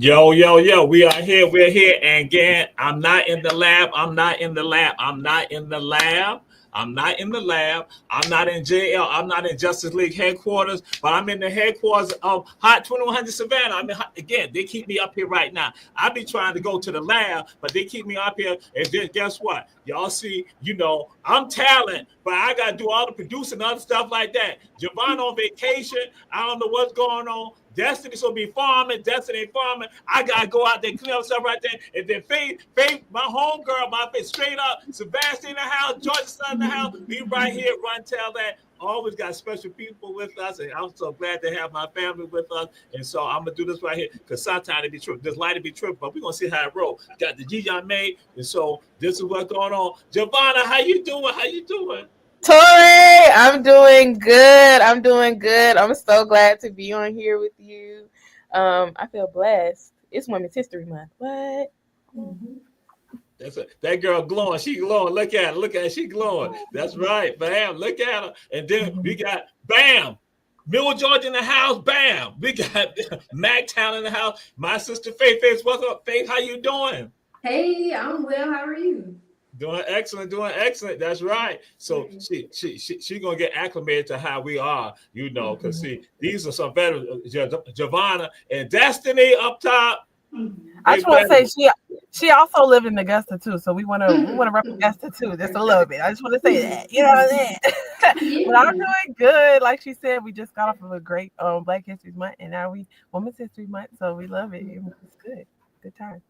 Yo, we are here. We're here. And again, I'm not in the lab. I'm not in the lab. I'm not in the lab. I'm not in the lab. I'm not in JL. I'm not in Justice League headquarters, but I'm in the headquarters of Hot 2100 Savannah. I mean, again, they keep me up here right now. I be trying to go to the lab, but they keep me up here. And then guess what? Y'all see, you know, I'm talent, but I got to do all the producing and other stuff like that. Javanna on vacation. I don't know what's going on. Destiny's gonna be farming. Destiny farming. I gotta go out there, clean up stuff right there, and then Faith, my homegirl, my face straight up. Sebastian in the house, George's son in the house. We right here, run tell that. Always got special people with us, and I'm so glad to have my family with us. And so I'm gonna do this right here because sometimes it be true. There's light to be true, but we're gonna see how it roll. Got the Gigi made, and so this is what's going on. Javanna, how you doing? How you doing? Tori, I'm doing good. I'm so glad to be on here with you. I feel blessed. It's Women's History Month. What? Mm-hmm. That girl glowing. She glowing. Look at her. She glowing. That's right. Bam. Look at her. And then we got bam. Mill George in the house. Bam. We got Mactown in the house. My sister Faith. Faith, what's up? Faith, how you doing? Hey, I'm well. How are you? Doing excellent. That's right. So she gonna get acclimated to how we are, you know, because see, these are some better Javanna and Destiny up top. I just want to say she also lived in Augusta too, so we want to rep Augusta too, just a little bit. I just want to say that, you know what I'm saying? But I'm doing good. Like she said, we just got off of a great Black History Month, and now we Women's History Month, so we love it. It's good times.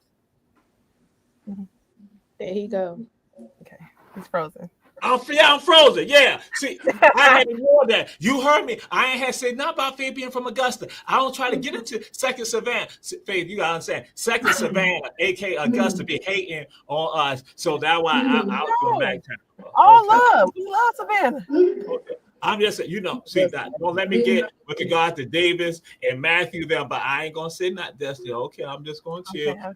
There he go. Okay, he's frozen. I'm frozen. Yeah. See, I had ignored that. You heard me. I ain't had said nothing about Faith being from Augusta. I don't try to get into Second Savannah. Faith, you gotta understand. Second Savannah, aka Augusta, be hating on us. So that's why I was going back to love. We love Savannah. Okay. I'm just saying, you know, see that. Don't let me get with regard to Davis and Matthew there, but I ain't gonna say not Destiny. Okay, I'm just gonna chill. Okay.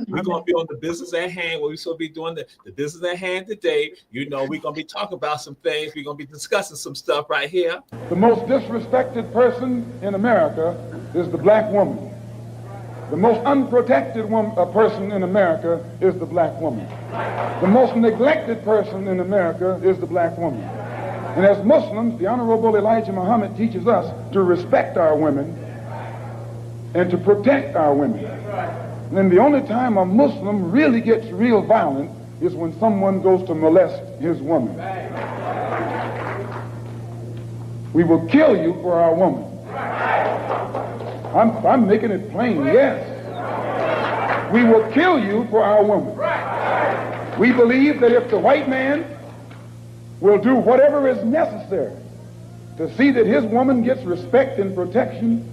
We're gonna be on the business at hand. What we still be doing the business at hand today. You know, we're gonna be talking about some things. We're gonna be discussing some stuff right here. The most disrespected person in America is the black woman. The most unprotected person in America is the black woman. The most neglected person in America is the black woman. And as Muslims, the Honorable Elijah Muhammad teaches us to respect our women and to protect our women. And then the only time a Muslim really gets real violent is when someone goes to molest his woman. We will kill you for our woman. I'm making it plain, yes. We will kill you for our woman. We believe that if the white man will do whatever is necessary to see that his woman gets respect and protection,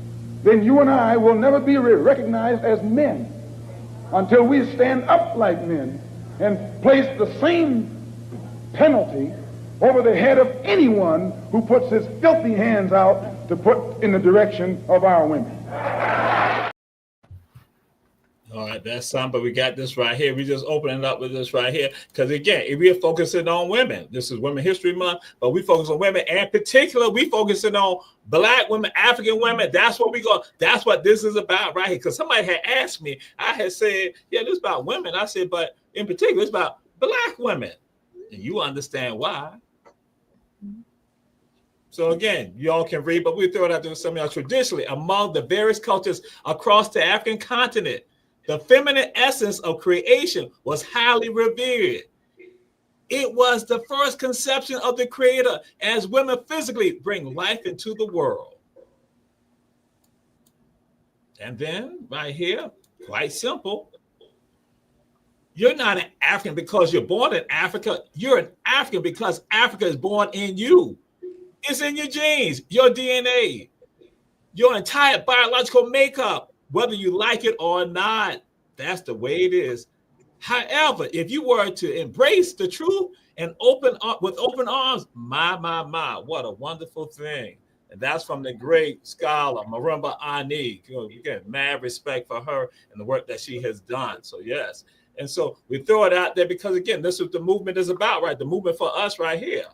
then you and I will never be recognized as men until we stand up like men and place the same penalty over the head of anyone who puts his filthy hands out to put in the direction of our women. All right, that's some, but we got this right here. We just opening up with this right here. Because again, if we are focusing on women, this is Women History Month, but we focus on women, and in particular, we focusing on Black women, African women. That's what we go, that's what this is about right here. Because somebody had asked me, I had said, yeah, this is about women. I said, but in particular, it's about Black women. And you understand why. So again, y'all can read, but we throw it out there some of y'all. Traditionally, among the various cultures across the African continent, the feminine essence of creation was highly revered. It was the first conception of the Creator as women physically bring life into the world. And then right here, quite simple. You're not an African because you're born in Africa. You're an African because Africa is born in you. It's in your genes, your DNA, your entire biological makeup, whether you like it or not. That's the way it is. However, if you were to embrace the truth and open up with open arms, my, what a wonderful thing. And that's from the great scholar, Marimba Ani. You get mad respect for her and the work that she has done. So, yes. And so we throw it out there because, again, this is what the movement is about, right? The movement for us right here.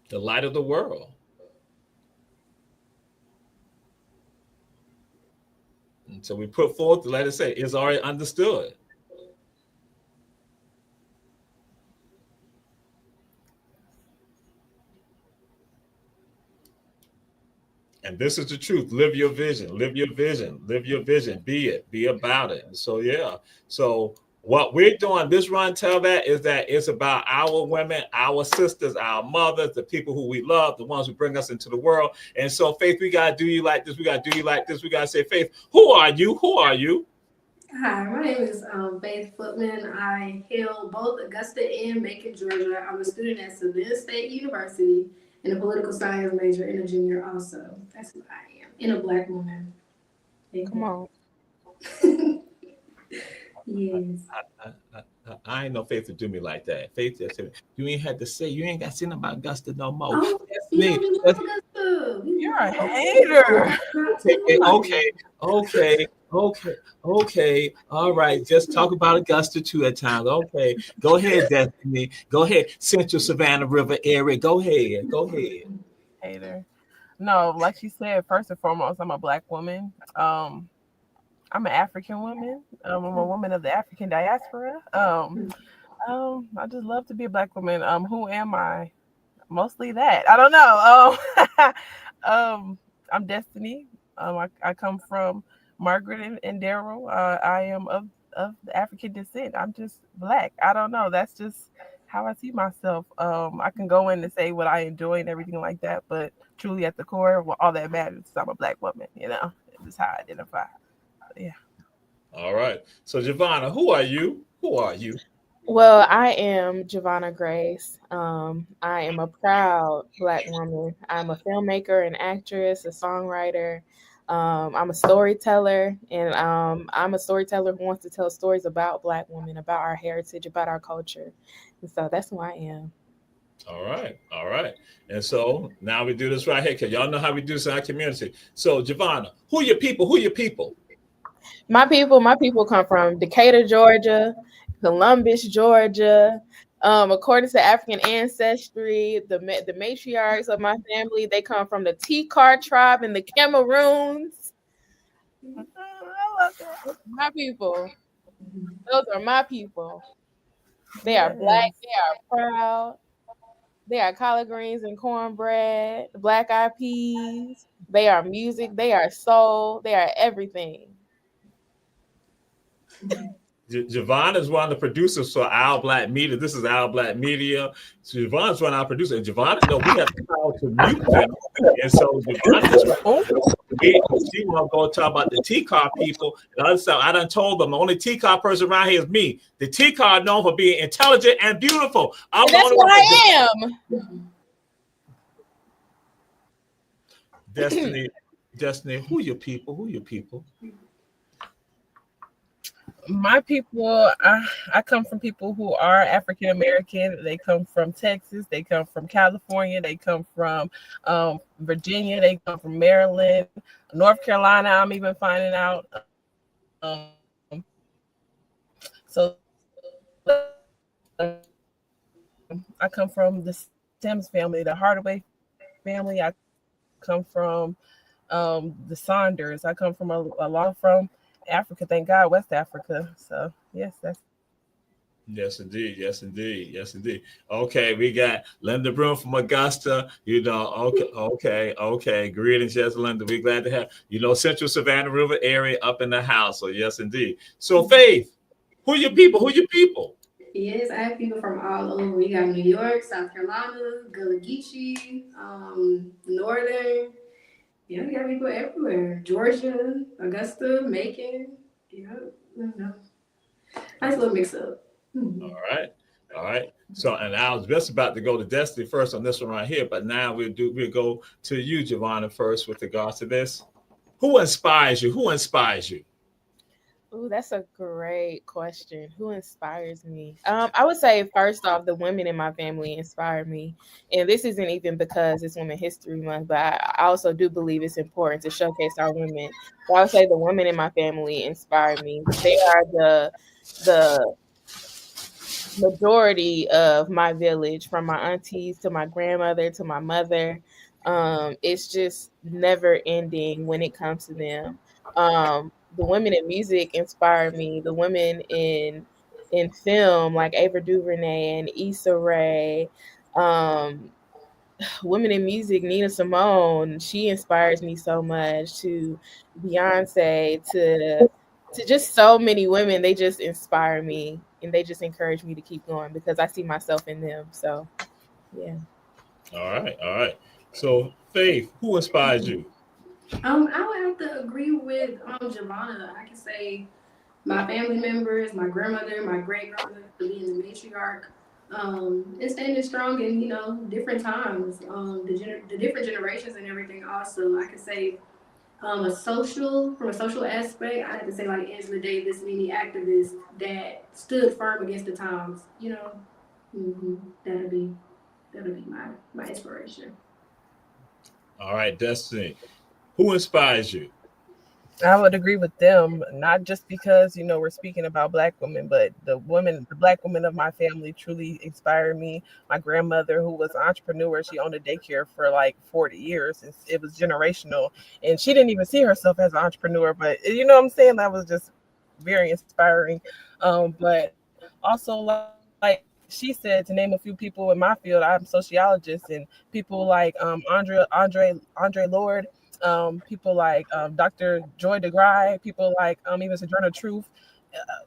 The light of the world. And so we put forth to let it say it's already understood. And this is the truth. Live your vision. Live your vision. Live your vision. Be it. Be about it. And so, yeah. So what we're doing, this run tell that is that it's about our women, our sisters, our mothers, the people who we love, the ones who bring us into the world. And so, Faith, we got to do you like this. We got to do you like this. We got to say, Faith, who are you? Who are you? Hi, my name is Faith Footman. I hail both Augusta and Macon, Georgia. I'm a student at Savannah State University and a political science major and a junior also. That's who I am. And a Black woman. Come on. Yes. I ain't no Faith to do me like that. Faith just said, you ain't had to say, you ain't got to say nothing about Augusta no more. Oh, That's you me. know, we love Augusta. You're a hater. Okay. All right. Just talk about Augusta too at times. Okay. Go ahead, Destiny. Go ahead. Central Savannah River area. Go ahead. Hater. No, like she said, first and foremost, I'm a Black woman. I'm an African woman. I'm a woman of the African diaspora. I just love to be a Black woman. Who am I? Mostly that. I don't know. I'm Destiny. I come from Margaret and Daryl. I am of the African descent. I'm just Black. I don't know. That's just how I see myself. I can go in and say what I enjoy and everything like that, but truly at the core, well, all that matters is I'm a Black woman. It's how I identify. Yeah. All right. So, Javanna, who are you? Well, I am Javanna Grace. I am a proud Black woman. I'm a filmmaker, an actress, a songwriter. I'm a storyteller, and I'm a storyteller who wants to tell stories about Black women, about our heritage, about our culture. And so that's who I am. All right. And so now we do this right here because y'all know how we do this in our community. So, Javanna, who your people? My people come from Decatur, Georgia, Columbus, Georgia. According to African ancestry, the matriarchs of my family, they come from the Tikar tribe in the Cameroons. I love that. My people. Those are my people. They are Black. They are proud. They are collard greens and cornbread, black eyed peas. They are music. They are soul. They are everything. Javanna is one of the producers for Our Black Media. This is Our Black Media. So Javanna's one of our producers. And Javanna, we have the power to mute them. And so Javanna's she want to go talk about the T-Car people. The other side, I done told them the only T-Car person around here is me. The T-Car known for being intelligent and beautiful. And that's what I am. Destiny, who your people? My people, I come from people who are African American. They come from Texas. They come from California. They come from Virginia. They come from Maryland, North Carolina. I'm even finding out. so I come from the Sims family, the Hardaway family. I come from the Saunders. I come from a lot from Africa. Thank God, West Africa. So yes, that's Yes, indeed. Yes, indeed. Yes, indeed. Okay, we got Linda Broom from Augusta. Okay. Greetings, yes, Linda. We're glad to have Central Savannah River area up in the house. So yes, indeed. So Faith, who your people? Who your people? Yes, I have people from all over. We got New York, South Carolina, Gullah Geechee, Northern. Yeah, we got people everywhere. Georgia, Augusta, Macon. Yeah, no. Nice little mix up. All right. All right. So, and I was just about to go to Destiny first on this one right here, but now we'll go to you, Javanna, first with regards to this. Who inspires you? Who inspires you? Ooh, that's a great question. Who inspires me? I would say first off, the women in my family inspire me, and this isn't even because it's Women History Month, but I also do believe it's important to showcase our women. So I would say the women in my family inspire me. They are the majority of my village, from my aunties to my grandmother to my mother. It's just never ending when it comes to them. The women in music inspire me. The women in film like Ava DuVernay and Issa Rae. Um, Women in music, Nina Simone, she inspires me so much. To Beyonce, to just so many women, they just inspire me and they just encourage me to keep going because I see myself in them. So yeah. All right. All right. So Faith, who inspires you? I would have to agree with Javanna. I can say my family members, my grandmother, my great grandmother being the matriarch, and standing strong in different times, the different generations and everything. Also, I could say from a social aspect, I have to say like Angela Davis, many activists that stood firm against the times. Mm-hmm. That'll be my inspiration. All right, Destiny. Who inspires you? I would agree with them, not just because we're speaking about Black women, but the Black women of my family truly inspire me. My grandmother, who was an entrepreneur, she owned a daycare for like 40 years. It was generational, and she didn't even see herself as an entrepreneur. But you know what I'm saying? That was just very inspiring. But also like she said, to name a few people in my field, I'm a sociologist, and people like Andre Lord, people like Dr. Joy DeGruy, people like even Sojourner Truth.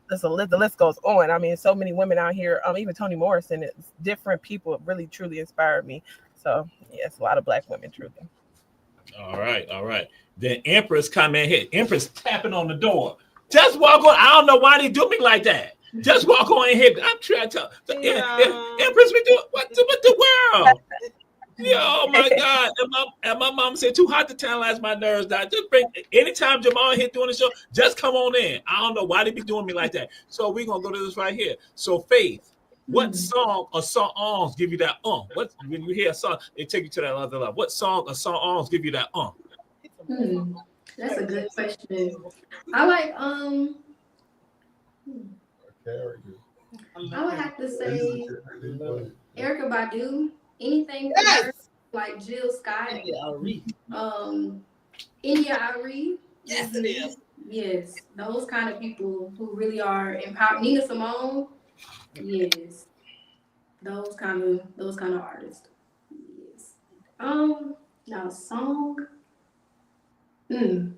The list goes on. I mean, so many women out here, even Toni Morrison. It's different people really truly inspired me. So yes, a lot of Black women truly. All right. All right. Then Empress come in here. Empress tapping on the door. Just walk on. I don't know why they do me like that. Just walk on in here. I'm trying to tell. Empress, we do what the world? Oh my God. And my mom said, too hot to tantalize my nerves down. Just bring anytime Jamal here doing the show, just come on in. I don't know why they be doing me like that. So we're gonna go to this right here. So Faith, what song or songs give you that What when you hear a song, they take you to that other level. What song or songs give you that That's a good question. I like I would have to say Erica Badu. Anything from her, like Jill Scott, India Ari. Yes, it is. Yes, those kind of people who really are empowered. Nina Simone. Yes, those kind of artists. Yes. Now song. I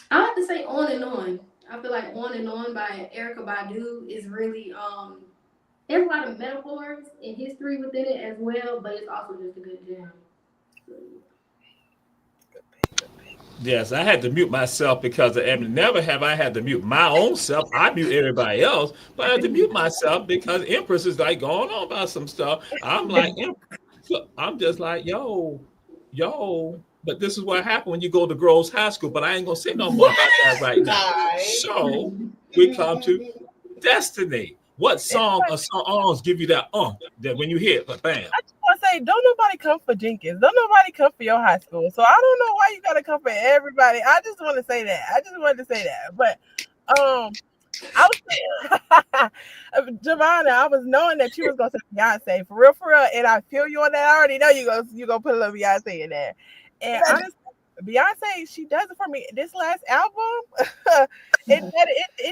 have to say On and On. I feel like On and On by Erica Badu is really there's a lot of metaphors and history within it as well, but it's also just a good jam. Yes, I had to mute myself because of Emily. Never have I had to mute my own self. I mute everybody else, but I had to mute myself because Empress is like going on about some stuff. I'm like, I'm just like, yo. But this is what happened when you go to Groves High School. But I ain't gonna say no more about that right now. So we come to Destiny. What song or songs give you that that when you hear it, bam? I just want to say, don't nobody come for Jenkins. Don't nobody come for your high school. So I don't know why you got to come for everybody. I just want to say that. I just wanted to say that. But I was Javanna, I was knowing that you was gonna say Beyonce for real, and I feel you on that. I already know you gonna put a little Beyonce in there. And honestly, Beyonce, she does it for me. This last album, it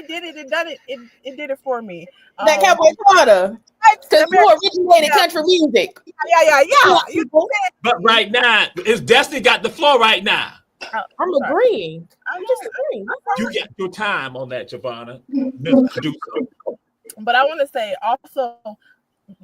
did it. It done it. It did it for me. That Cowboy Carter, because you originated country music. Yeah. You But right now, it's Destiny got the floor right now. I'm agreeing. I'm just agreeing. You get your time on that, Javanna. Miss Producer. But I want to say also,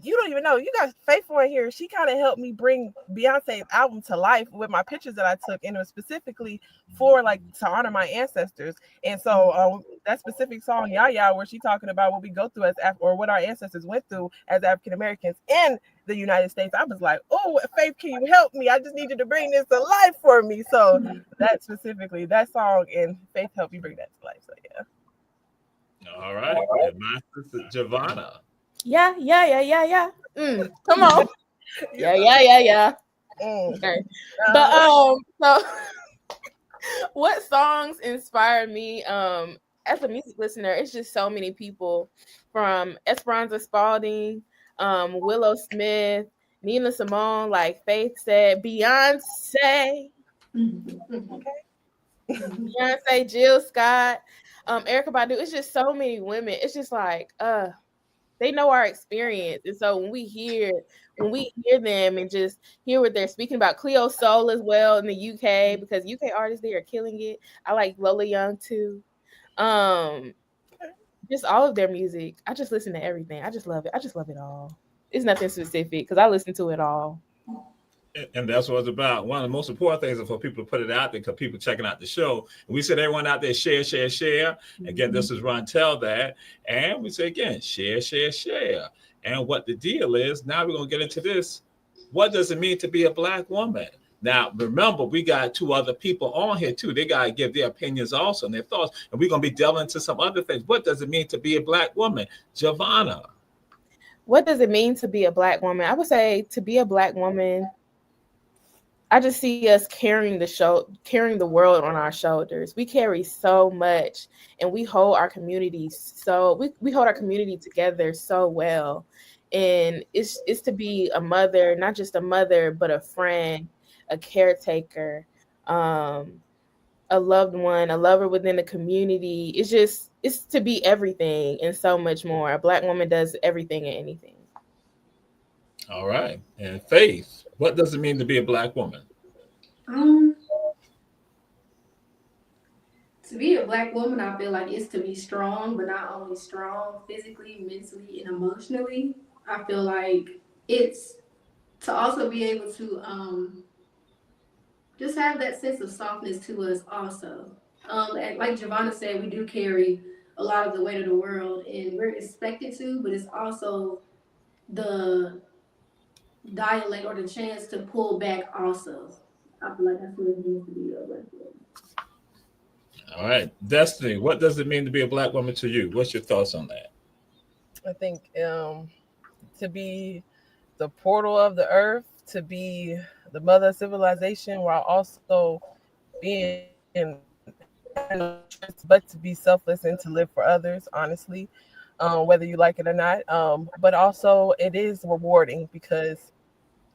you don't even know. You got Faithful in here. She kind of helped me bring Beyonce's album to life with my pictures that I took, and it was specifically for like to honor my ancestors. And so that specific song, Ya, where she talking about what we go through as or what our ancestors went through as African Americans in the United States. I was like, oh, Faith, can you help me? I just need you to bring this to life for me. So that specifically, that song and Faith helped me bring that to life. So yeah. All right. And my sister Javanna. Yeah. Come on. Yeah. Okay. But so what songs inspired me as a music listener? It's just so many people, from Esperanza Spalding, Willow Smith, Nina Simone, like Faith said, Beyonce, Jill Scott, Erykah Badu. It's just so many women. It's just like they know our experience, and so when we hear them and just hear what they're speaking about, Cleo Soul as well in the UK, because UK artists, they are killing it. I like Lola Young too. Just all of their music. I just listen to everything. I just love it. I just love it all. It's nothing specific because I listen to it all. And that's what it's about. One of the most important things is for people to put it out there, because people checking out the show. And we said, everyone out there, share. Again, this is Run Tell That. And we say again, share. And what the deal is, now we're going to get into this. What does it mean to be a Black woman? Now, remember, we got two other people on here, too. They got to give their opinions also and their thoughts. And we're going to be delving into some other things. What does it mean to be a Black woman? Javanna. What does it mean to be a Black woman? I would say to be a Black woman, I just see us carrying the world on our shoulders. We carry so much, and we hold our community we hold our community together so well. And it's to be a mother, not just a mother, but a friend, a caretaker, a loved one, a lover within the community. It's to be everything and so much more. A Black woman does everything and anything. All right. And Faith, what does it mean to be a Black woman? To be a Black woman, I feel like it's to be strong, but not only strong physically, mentally, and emotionally. I feel like it's to also be able to just have that sense of softness to us also. Like Javanna said, we do carry a lot of the weight of the world, and we're expected to, but it's also the dialect or the chance to pull back also. I feel like that's what it means to be a Black woman. All right. Destiny, what does it mean to be a Black woman to you? What's your thoughts on that? I think to be the portal of the earth, to be the mother of civilization, while also being but to be selfless and to live for others, honestly, whether you like it or not. But also it is rewarding because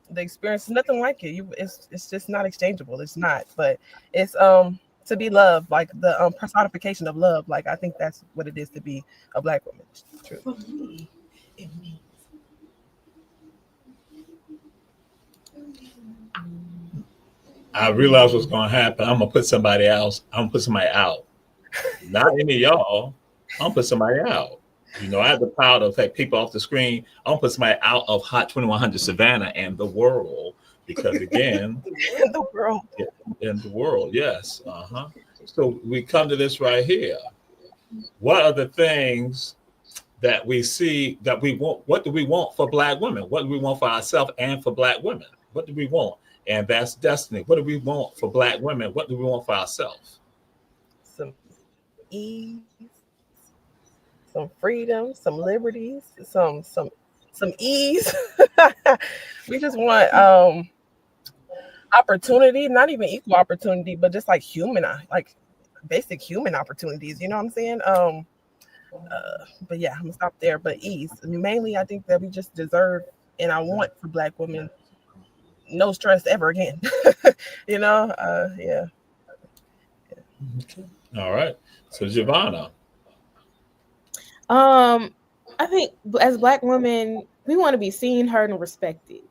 the experience is nothing like it. It's just not exchangeable. It's not, but it's to be loved, like the personification of love. Like I think that's what it is to be a Black woman. True. For me, it means I realize what's going to happen. I'm going to put somebody else. I'm going to put somebody out. Not any of y'all. I'm going to put somebody out. You know, I have the power to take people off the screen. I'm going to put somebody out of Hot 2100 Savannah and the world. Because again, In the world, yes. So we come to this right here. What are the things that we see that we want? What do we want for Black women? What do we want for ourselves and for Black women? What do we want? And that's Destiny. What do we want for Black women? What do we want for ourselves? some ease, some freedom, some liberties, some ease. We just want opportunity, not even equal opportunity, but just like human, like basic human opportunities. You know what I'm saying? But yeah, I'm gonna stop there. But ease, I mean, mainly, I think that we just deserve, and I want for Black women, no stress ever again. Yeah. Okay. All right. So Javanna. I think as Black women, we want to be seen, heard, and respected.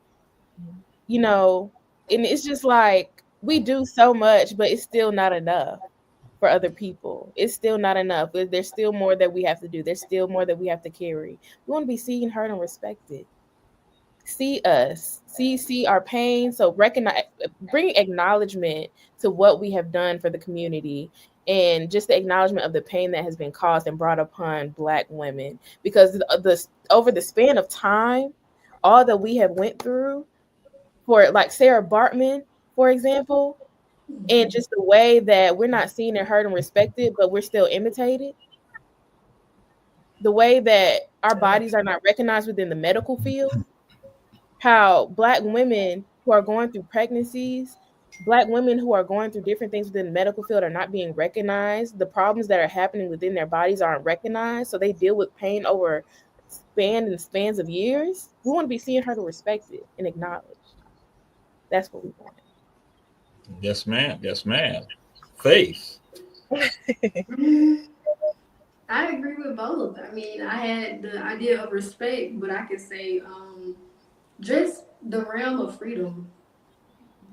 You know, and it's just like we do so much, but it's still not enough for other people. It's still not enough. There's still more that we have to do. There's still more that we have to carry. We want to be seen, heard, and respected. See us, see our pain. So recognize, bring acknowledgement to what we have done for the community, and just the acknowledgement of the pain that has been caused and brought upon Black women. Because the over the span of time, all that we have went through, for like Sarah Bartman, for example, and just the way that we're not seen and heard and respected, but we're still imitated. The way that our bodies are not recognized within the medical field, how Black women who are going through pregnancies, Black women who are going through different things within the medical field are not being recognized. The problems that are happening within their bodies aren't recognized. So they deal with pain over spans of years. We want to be seen, heard, and respected and acknowledged. That's what we want. Yes, ma'am. Yes, ma'am. Faith. I agree with both. I mean, I had the idea of respect, but I could say just the realm of freedom.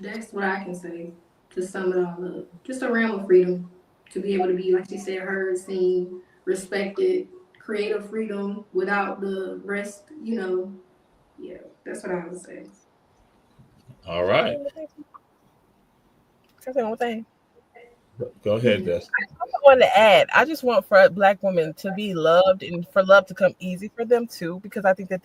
That's what I can say to sum it all up. Just a realm of freedom to be able to be, like she said, heard, seen, respected, creative freedom without the rest, Yeah, that's what I would say. All right. Can I say one thing? Go ahead, Des. I want to add, I just want for Black women to be loved and for love to come easy for them too, because I think that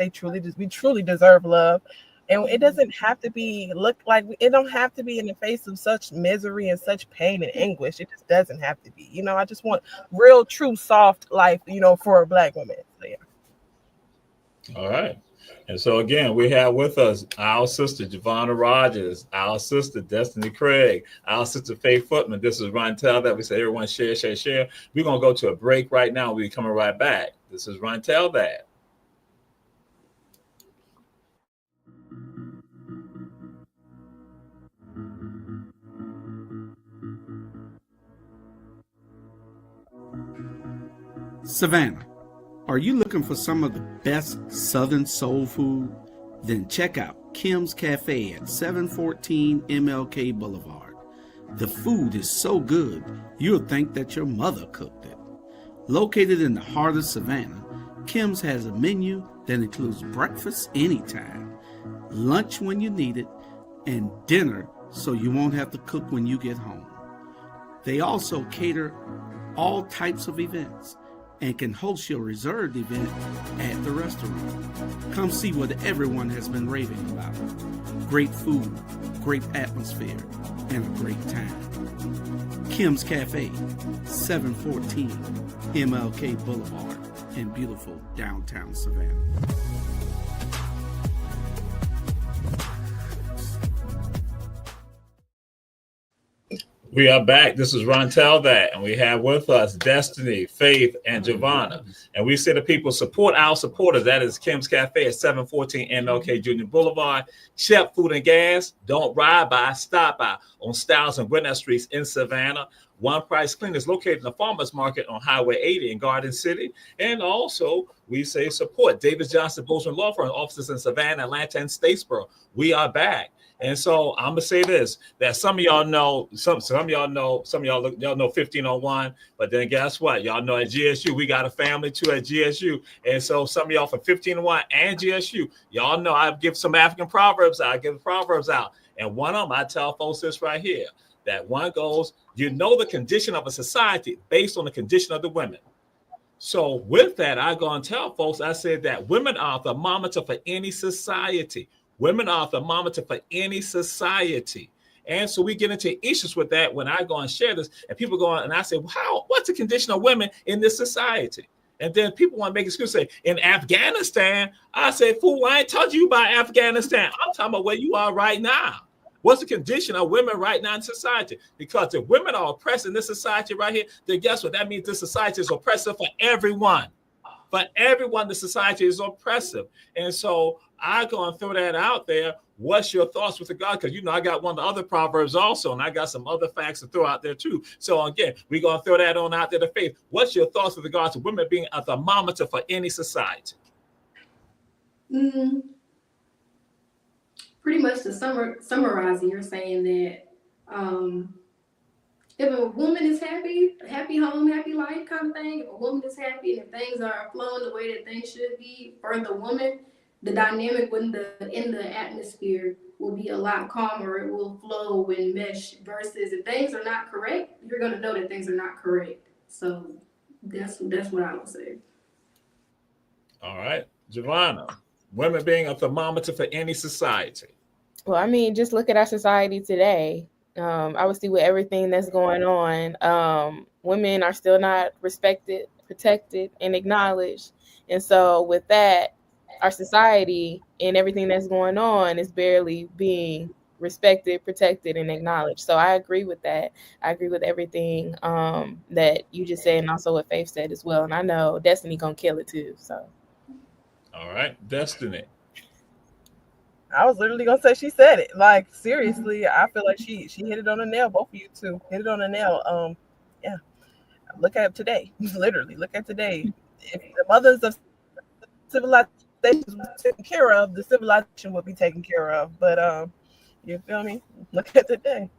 we truly deserve love. And it doesn't have to be it don't have to be in the face of such misery and such pain and anguish. It just doesn't have to be. I just want real, true, soft life, for Black women. So yeah. All right. And so again, we have with us our sister Javanna Rogers, our sister Destiny Craig, our sister Faith Footman. This is Run Tell That. We say everyone share, share, share. We're gonna go to a break right now. We're coming right back. This is Run Tell That. Savannah, are you looking for some of the best Southern soul food? Then check out Kim's Cafe at 714 MLK Boulevard. The food is so good, you'll think that your mother cooked it. Located in the heart of Savannah, Kim's has a menu that includes breakfast anytime, lunch when you need it, and dinner so you won't have to cook when you get home. They also cater all types of events and can host your reserved event at the restaurant. Come see what everyone has been raving about. Great food, great atmosphere, and a great time. Kim's Cafe, 714 MLK Boulevard in beautiful downtown Savannah. We are back. This is Ron Tell That, and we have with us Destiny, Faith, and Javanna. And we say to people, support our supporters. That is Kim's Cafe at 714 MLK Junior Boulevard. Chef Food and Gas. Don't ride by, stop by on Styles and Gwinnett Streets in Savannah. One Price Clean is located in the Farmers Market on Highway 80 in Garden City. And also, we say support Davis Johnson Bozeman Law Firm offices in Savannah, Atlanta, and Statesboro. We are back. And so I'm gonna say this: that some of y'all know, some of y'all know 1501, but then guess what? Y'all know at GSU we got a family too at GSU, and so some of y'all from 1501 and GSU, y'all know I give some African proverbs out. I give proverbs out, and one of them I tell folks this right here: that one goes, you know the condition of a society based on the condition of the women. So with that, I go and tell folks, I said that women are the thermometer for any society. Women are the thermometer for any society. And so we get into issues with that when I go and share this, and people go on and I say, well, what's the condition of women in this society? And then people want to make excuses, say, in Afghanistan, I say, fool, I ain't talking to you about Afghanistan. I'm talking about where you are right now. What's the condition of women right now in society? Because if women are oppressed in this society right here, then guess what? That means this society is oppressive for everyone. For everyone, the society is oppressive. And so I'm going to throw that out there. What's your thoughts with regard? Because, I got one of the other proverbs also, and I got some other facts to throw out there too. So again, we're going to throw that on out there to faith. What's your thoughts with regard to women being a thermometer for any society? Pretty much to summarize, you're saying that if a woman is happy home, happy life kind of thing, if a woman is happy and if things are flowing the way that things should be for the woman, the dynamic in the atmosphere will be a lot calmer. It will flow and mesh versus if things are not correct, you're going to know that things are not correct. So that's what I would say. All right. Javanna, women being a thermometer for any society. Well, I mean, just look at our society today. Obviously, with everything that's going on, women are still not respected, protected, and acknowledged. And so with that, our society and everything that's going on is barely being respected, protected, and acknowledged. So I agree with that. I agree with everything that you just said and also what Faith said as well. And I know Destiny gonna kill it too. So. All right, Destiny. I was literally gonna say she said it. Like seriously, I feel like she hit it on the nail. Both of you two hit it on the nail. Yeah. Look at today. Literally, look at today. If the mothers of civilization was taken care of, the civilization would be taken care of. But you feel me? Look at today.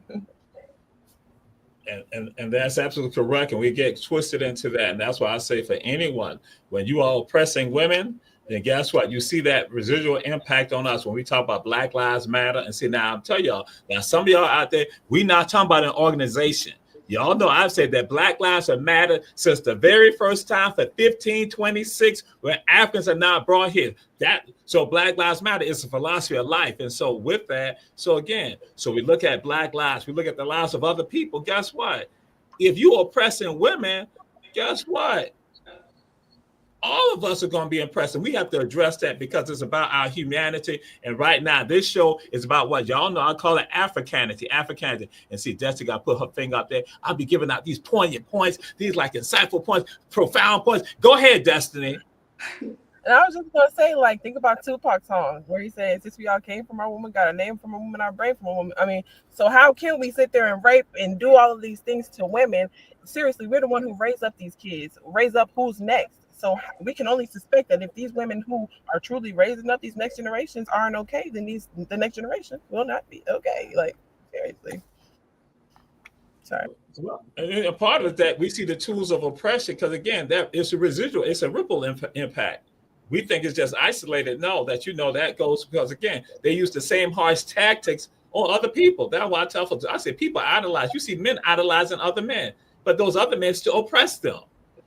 And that's absolutely correct. And we get twisted into that. And that's why I say for anyone, when you are oppressing women, then guess what? You see that residual impact on us when we talk about Black Lives Matter. And see, now I'm telling y'all, now some of y'all out there, we're not talking about an organization. Y'all know I've said that Black lives have mattered since the very first time for 1526 when Africans are now brought here. So Black Lives Matter is a philosophy of life. And so with that, so we look at Black lives, we look at the lives of other people. Guess what? If you're oppressing women, guess what? All of us are going to be impressed, and we have to address that because it's about our humanity. And right now, this show is about what y'all know. I call it Africanity. And see, Destiny got to put her finger up there. I'll be giving out these poignant points, these like insightful points, profound points. Go ahead, Destiny. And I was just gonna say, like, think about Tupac's song where he said, "Since we all came from a woman, got a name from a woman, our brain from a woman." I mean, so how can we sit there and rape and do all of these things to women? Seriously, we're the one who raised up these kids, raise up who's next. So we can only suspect that if these women who are truly raising up these next generations aren't okay, then the next generation will not be okay. Like, seriously. Sorry. And a part of that, we see the tools of oppression because, again, that it's a residual, it's a ripple impact. We think it's just isolated. No, that goes because, again, they use the same harsh tactics on other people. That's why I tell folks, I say people idolize. You see men idolizing other men, but those other men still oppress them.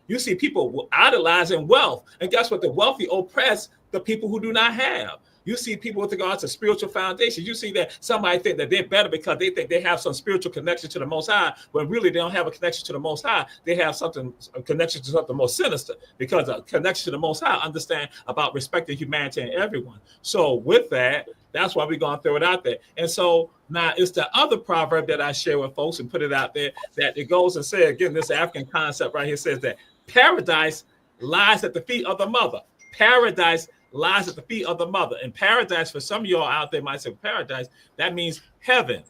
You see people idolizing wealth. And guess what? The wealthy oppress the people who do not have. You see people with regards to spiritual foundations. You see that somebody think that they're better because they think they have some spiritual connection to the Most High, when really they don't have a connection to the Most High. They have a connection to something more sinister, because a connection to the Most High understand about respecting humanity and everyone. So with that, that's why we're going to throw it out there. And so now it's the other proverb that I share with folks and put it out there, that it goes and says, again, this African concept right here says that paradise lies at the feet of the mother. Paradise lies at the feet of the mother. And paradise, for some of y'all out there might say paradise, that means heaven.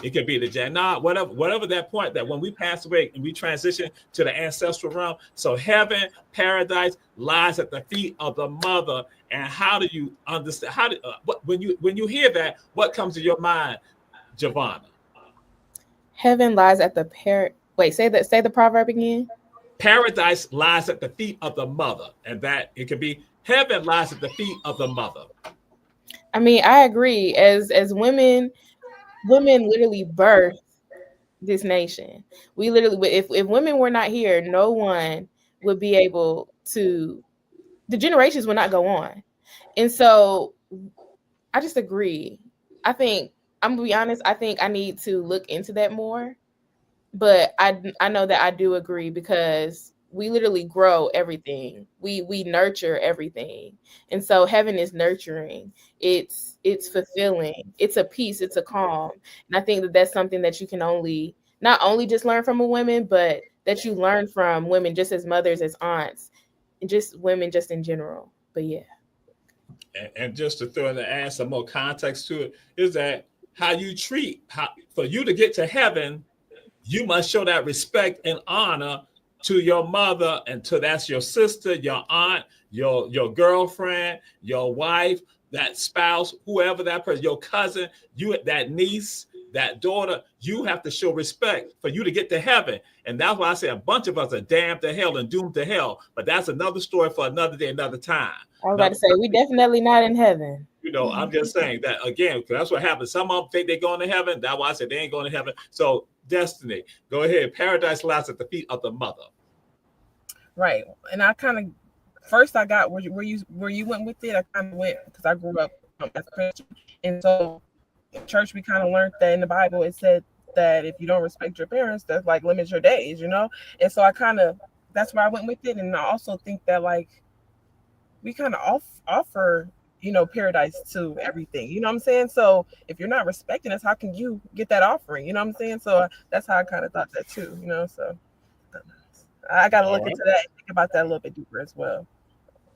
It could be the Jannah, whatever that point, that when we pass away and we transition to the ancestral realm. So heaven, paradise lies at the feet of the mother. And how do you understand? When you hear that, what comes to your mind, Javanna? Heaven lies at the say the proverb again. Paradise lies at the feet of the mother, and that it could be heaven lies at the feet of the mother. I mean, I agree. As women literally birth this nation. We literally, if women were not here, no one would be able to. The generations would not go on, and so I just agree. I think I'm gonna be honest. I think I need to look into that more. But I know that I do agree, because we literally grow everything. We nurture everything. And so heaven is nurturing. It's fulfilling. It's a peace, it's a calm. And I think that that's something that you can only not only just learn from a woman, but that you learn from women just as mothers, as aunts, and just women just in general. But yeah. And just to throw in the add some more context to it, is that how you treat, for you to get to heaven, you must show that respect and honor to your mother, and to that's your sister, your aunt, your girlfriend, your wife, that spouse, whoever that person, your cousin, you, that niece, that daughter. You have to show respect for you to get to heaven. And that's why I say a bunch of us are damned to hell and doomed to hell. But that's another story for another day, another time. I was about to say, we definitely not in heaven. I'm just saying that again, because that's what happens. Some of them think they're going to heaven. That's why I said they ain't going to heaven. So, Destiny, go ahead. Paradise lies at the feet of the mother. Right. And I kind of first I got where you went with it. I kind of went because I grew up as a Christian, and so in church we kind of learned that in the Bible it said that if you don't respect your parents, that's like limits your days, And so I kind of that's where I went with it, and I also think that like we kind of offer paradise to everything. You know what I'm saying? So if you're not respecting us, how can you get that offering? You know what I'm saying? So that's how I kind of thought that too. So. I got to look into that and think about that a little bit deeper as well.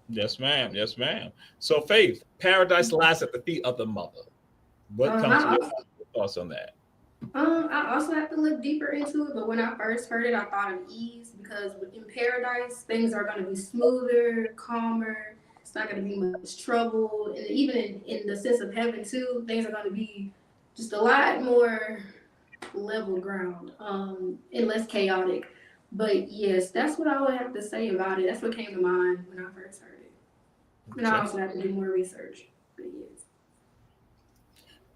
Yes, ma'am. Yes, ma'am. So, Faith, paradise lies at the feet of the mother. What comes to your thoughts on that? I also have to look deeper into it, but when I first heard it, I thought of ease, because in paradise, things are going to be smoother, calmer. It's not going to be much trouble. And even in the sense of heaven, too, things are going to be just a lot more level ground and less chaotic. But yes, that's what I would have to say about it. That's what came to mind when I first heard it. And I also have to do more research. But yes.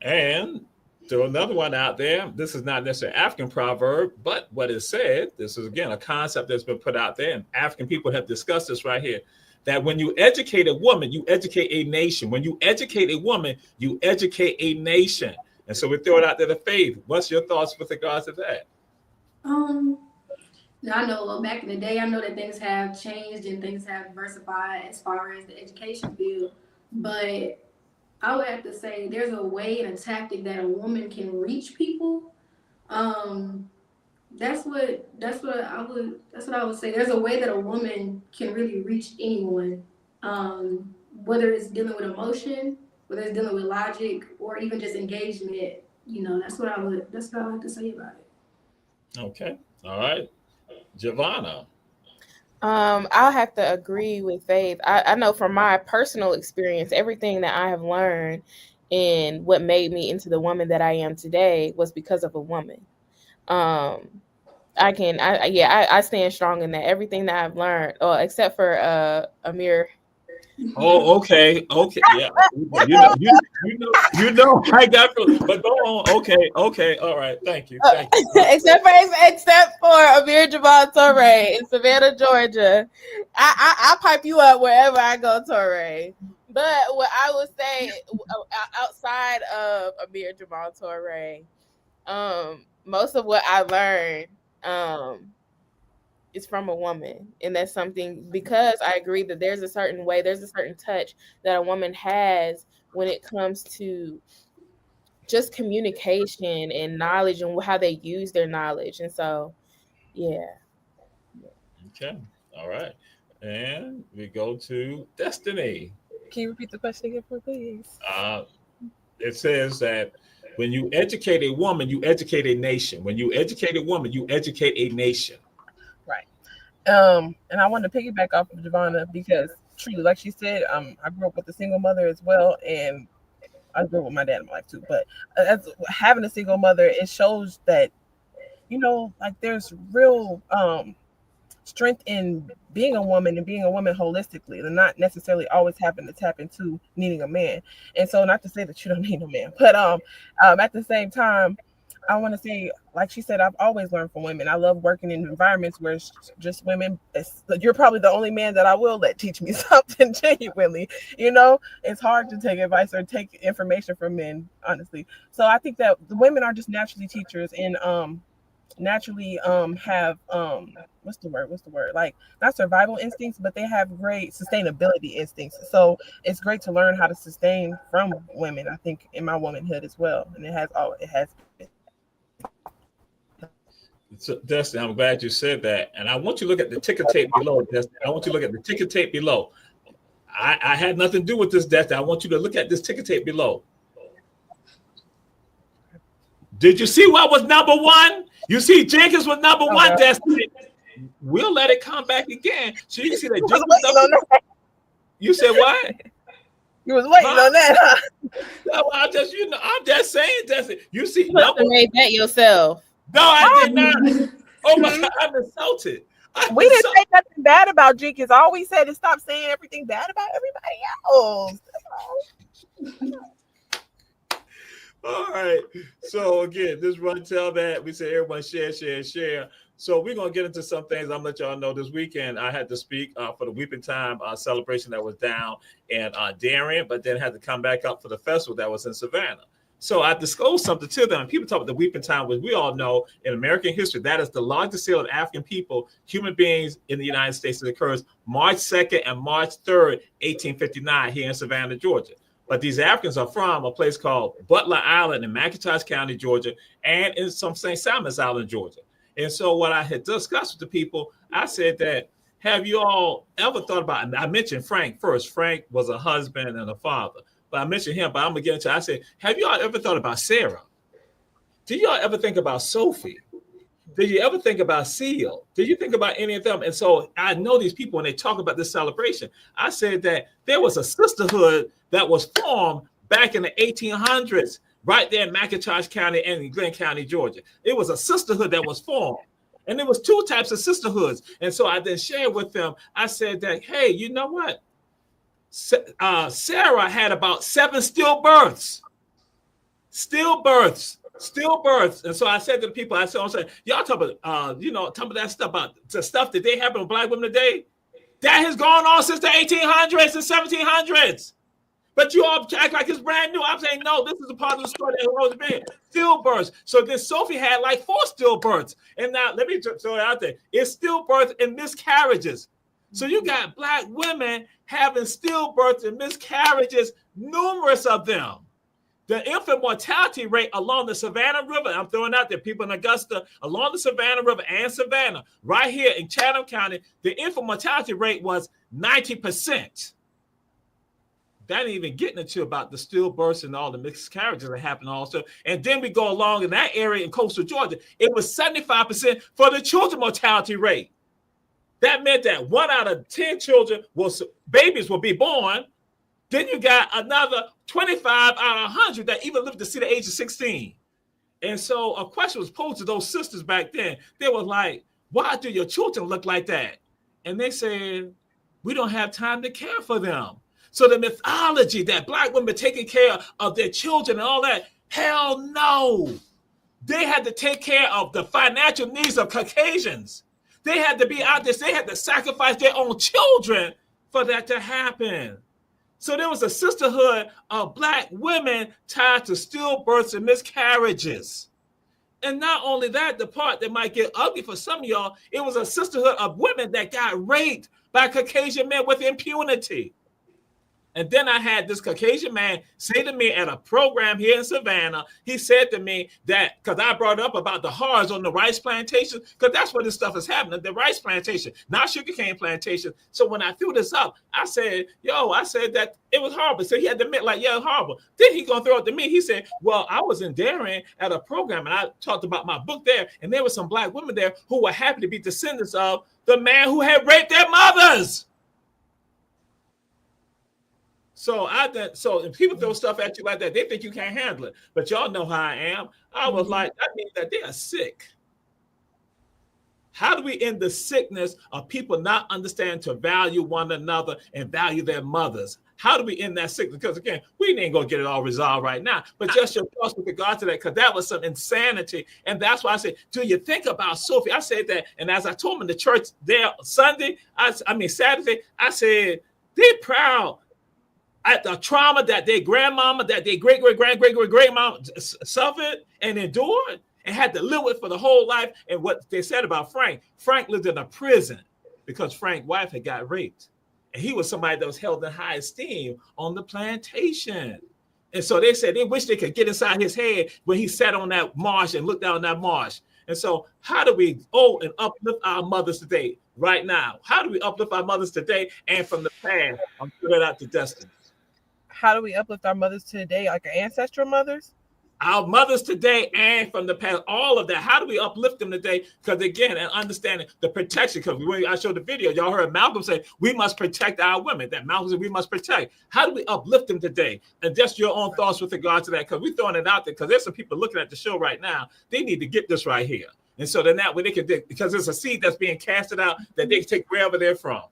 And throw another one out there. This is not necessarily an African proverb, but what is said, this is again a concept that's been put out there, and African people have discussed this right here. That when you educate a woman, you educate a nation. When you educate a woman, you educate a nation. And so we throw it out there to Faith. What's your thoughts with regards to that? Now, I know back in the day, I know that things have changed and things have diversified as far as the education field, but I would have to say there's a way and a tactic that a woman can reach people. That's what I would say. There's a way that a woman can really reach anyone, whether it's dealing with emotion, whether it's dealing with logic, or even just engagement. That's what I would have to say about it. Okay, all right. Javanna. I'll have to agree with Faith. I know from my personal experience, everything that I have learned and what made me into the woman that I am today was because of a woman. I stand strong in that. Everything that I've learned, except for Amir. Oh, okay, yeah. I got, but go on. Okay, all right. Thank you. except for Amir Jamal Torre in Savannah, Georgia. I pipe you up wherever I go, Torre. But what I would say, outside of Amir Jamal Torre, most of what I learned is from a woman. And that's something, because I agree that there's a certain way, there's a certain touch that a woman has when it comes to just communication and knowledge and how they use their knowledge. And so, yeah. Okay, all right. And we go to Destiny. Can you repeat the question again, please? It says that when you educate a woman, you educate a nation. When you educate a woman, you educate a nation. Right. And I want to piggyback off of Javanna, because truly, like she said, I grew up with a single mother as well, and I grew up with my dad in my life too. But as having a single mother, it shows that like there's real strength in being a woman and being a woman holistically, and not necessarily always having to tap into needing a man. And so, not to say that you don't need a man, but at the same time, I want to say, like she said, I've always learned from women. I love working in environments where it's just women. You're probably the only man that I will let teach me something genuinely. It's hard to take advice or take information from men, honestly. So I think that the women are just naturally teachers, and naturally have what's the word, like not survival instincts, but they have great sustainability instincts. So it's great to learn how to sustain from women, I think, in my womanhood as well. And it has So, Dustin, I'm glad you said that. And I want you to look at the ticker tape below, Dustin. I want you to look at the ticker tape below. I had nothing to do with this, Dustin. I want you to look at this ticker tape below. Did you see what was number one? You see Jenkins was number one, Dustin. We'll let it come back again. So you can see that You was Jenkins waiting on that. You said what? You was waiting on that, huh? No, I'm just saying, Dustin. You see, You must have made that yourself. No, I did not. Oh my God, I'm insulted. We didn't say nothing bad about Jenkins. All we said is stop saying everything bad about everybody else. All right. So again, this run tell that we say everyone share. So we're gonna get into some things. I'm gonna let y'all know this weekend I had to speak for the Weeping Time celebration that was down in Darien, but then had to come back up for the festival that was in Savannah. So I disclosed something to them. People talk about the Weeping Time, which we all know in American history, that is the largest sale of African people, human beings in the United States. That occurs March 2nd and March 3rd, 1859 here in Savannah, Georgia. But these Africans are from a place called Butler Island in McIntosh County, Georgia, and in some St. Simon's Island, Georgia. And so what I had discussed with the people, I said that, have you all ever thought about, and I mentioned Frank first. Frank was a husband and a father. But I mentioned him, but I'm going to get into it. I said, have you all ever thought about Sarah? Did y'all ever think about Sophie? Did you ever think about Seal? Did you think about any of them? And so I know these people, when they talk about this celebration, I said that there was a sisterhood that was formed back in the 1800s, right there in McIntosh County and in Glenn County, Georgia. It was a sisterhood that was formed. And there was two types of sisterhoods. And so I then shared with them, I said that, hey, you know what? Sarah had about 7 stillbirths. And so I said to the people, I said, y'all talk about, talk about that stuff, about the stuff that they happen with Black women today. That has gone on since the 1800s and 1700s. But you all act like it's brand new. I'm saying, no, this is a part of the story that has been stillbirths. So then Sophie had like 4 stillbirths. And now let me throw it out there. It's stillbirths and miscarriages. So you got Black women having stillbirths and miscarriages, numerous of them. The infant mortality rate along the Savannah River, I'm throwing out there, people in Augusta, along the Savannah River and Savannah, right here in Chatham County, the infant mortality rate was 90%. That ain't even getting into about the stillbirths and all the miscarriages that happen also. And then we go along in that area in coastal Georgia, it was 75% for the children mortality rate. That meant that 1 out of 10 babies will be born. Then you got another 25 out of 100 that even lived to see the age of 16. And so a question was posed to those sisters back then. They were like, why do your children look like that? And they said, we don't have time to care for them. So the mythology that Black women taking care of their children and all that, hell no. They had to take care of the financial needs of Caucasians. They had to be out there. They had to sacrifice their own children for that to happen. So there was a sisterhood of Black women tied to stillbirths and miscarriages. And not only that, the part that might get ugly for some of y'all, it was a sisterhood of women that got raped by Caucasian men with impunity. And then I had this Caucasian man say to me at a program here in Savannah, he said to me that, because I brought up about the horrors on the rice plantation, because that's where this stuff is happening, the rice plantation, not sugarcane plantation. So when I threw this up, I said that it was horrible. So he had to admit, like, yeah, it's horrible. Then he gonna throw it to me. He said, well, I was in Darien at a program, and I talked about my book there, and there were some Black women there who were happy to be descendants of the man who had raped their mothers. So if people throw stuff at you like that, they think you can't handle it. But y'all know how I am. I was like, that means that they are sick. How do we end the sickness of people not understanding to value one another and value their mothers? How do we end that sickness? Because again, we ain't gonna get it all resolved right now. But just your thoughts with regard to that, because that was some insanity. And that's why I said, do you think about Sophie? I said that, and as I told them in the church there Saturday, I said, they're proud at the trauma that their grandmama, that their great-great-great-great-great-grandmama suffered and endured. and had to live with for the whole life. And what they said about Frank lived in a prison because Frank's wife had got raped. And he was somebody that was held in high esteem on the plantation. And so they said they wish they could get inside his head when he sat on that marsh and looked down that marsh. And so how do we and uplift our mothers today, right now? How do we uplift our mothers today and from the past? I'm giving it out to Destiny. How do we uplift our mothers today, like our ancestral mothers? Our mothers today and from the past, all of that. How do we uplift them today? Because again, and understanding the protection. Because when I showed the video, y'all heard Malcolm say we must protect our women. That Malcolm said we must protect. How do we uplift them today? And just your own thoughts with regard to that. Because we're throwing it out there. Because there's some people looking at the show right now. They need to get this right here. And so then that way they can, because there's a seed that's being casted out that they can take wherever they're from.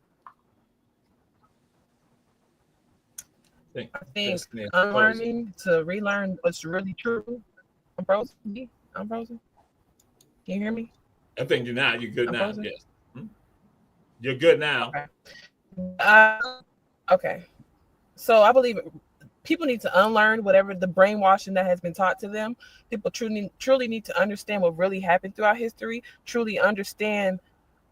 I think unlearning to relearn what's really true. I'm frozen. I'm frozen. Can you hear me? I think you're now. You're good now. Frozen? Yes. You're good now. Okay. So I believe people need to unlearn whatever the brainwashing that has been taught to them. People truly need to understand what really happened throughout history, truly understand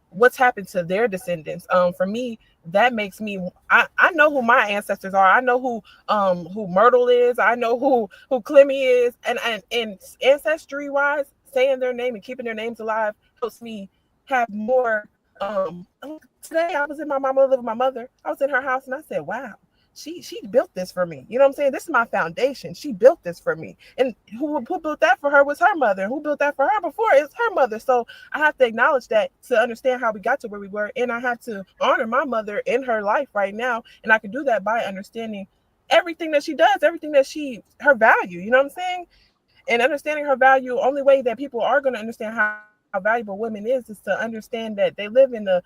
what's happened to their descendants. For me, that makes me, I know who my ancestors are. I know who Myrtle is. I know who Clemmy is. And ancestry wise, saying their name and keeping their names alive helps me have more. Today I was in my mama living with my mother. I was in her house and I said, wow, she built this for me. You know what I'm saying? This is my foundation. She built this for me. And who built that for her was her mother. And who built that for her before is her mother. So I have to acknowledge that to understand how we got to where we were. And I have to honor my mother in her life right now. And I can do that by understanding everything that she does, everything that her value, you know what I'm saying? And understanding her value, only way that people are going to understand how valuable women is to understand that they live in a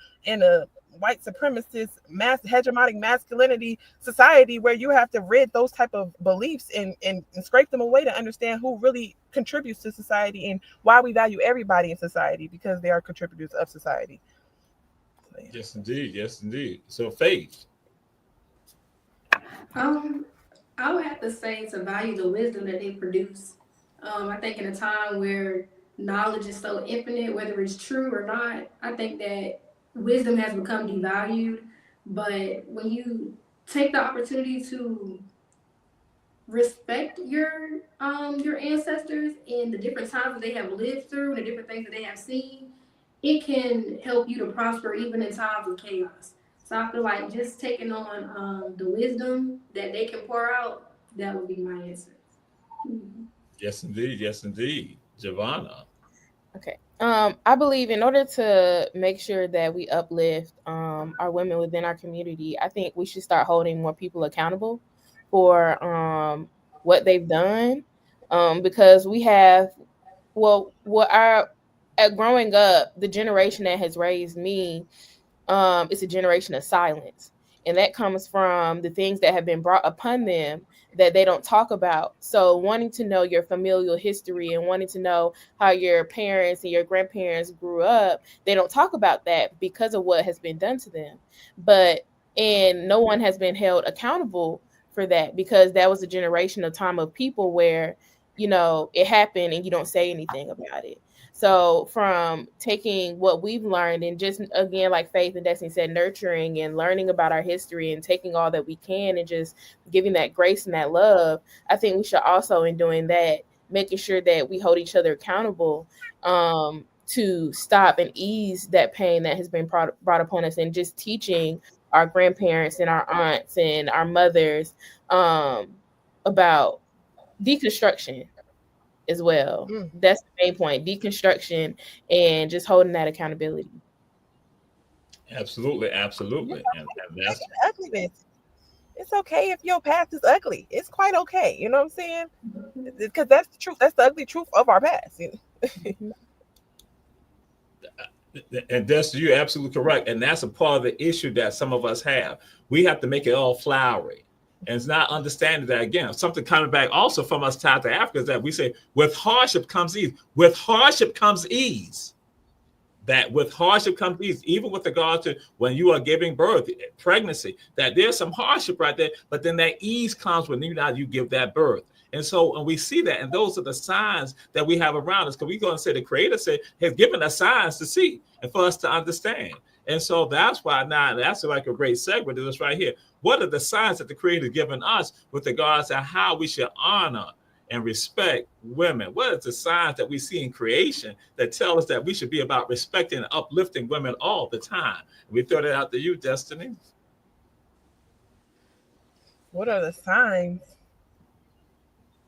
white supremacist hegemonic masculinity society where you have to rid those type of beliefs and scrape them away to understand who really contributes to society and why we value everybody in society, because they are contributors of society. So, yeah. Yes, indeed. Yes, indeed. So Faith. I would have to say to value the wisdom that they produce. I think in a time where knowledge is so infinite, whether it's true or not, I think that wisdom has become devalued. But when you take the opportunity to respect your ancestors and the different times that they have lived through and the different things that they have seen, it can help you to prosper even in times of chaos. So I feel like just taking on the wisdom that they can pour out, that would be my answer. Mm-hmm. Yes, indeed. Yes, indeed. Javanna. Okay. I believe in order to make sure that we uplift our women within our community, I think we should start holding more people accountable for what they've done. Because we have, growing up, the generation that has raised me, it's a generation of silence. And that comes from the things that have been brought upon them that they don't talk about. So wanting to know your familial history and wanting to know how your parents and your grandparents grew up, they don't talk about that because of what has been done to them. And no one has been held accountable for that, because that was a generation of time of people where, it happened and you don't say anything about it. So from taking what we've learned and just, again, like Faith and Destiny said, nurturing and learning about our history and taking all that we can and just giving that grace and that love, I think we should also, in doing that, making sure that we hold each other accountable to stop and ease that pain that has been brought upon us, and just teaching our grandparents and our aunts and our mothers about deconstruction as well. That's the main point, deconstruction and just holding that accountability. Absolutely. And that's ugliness. It's okay if your past is ugly. It's quite okay. You know what I'm saying? Because that's the truth. That's the ugly truth of our past. And that's, you're absolutely correct. And that's a part of the issue that some of us have. We have to make it all flowery. And it's not understanding that, again, something coming back also from us tied to Africa is that we say, with hardship comes ease. With hardship comes ease. That with hardship comes ease, even with regard to when you are giving birth, pregnancy, that there's some hardship right there, but then that ease comes when you give that birth. And so, and we see that, and those are the signs that we have around us. Because we're going to say the Creator has given us signs to see and for us to understand. And so that's why now that's like a great segue to this right here. What are the signs that the Creator has given us with regards to how we should honor and respect women? What is the signs that we see in creation that tell us that we should be about respecting and uplifting women all the time? We throw that out to you, Destiny. What are the signs?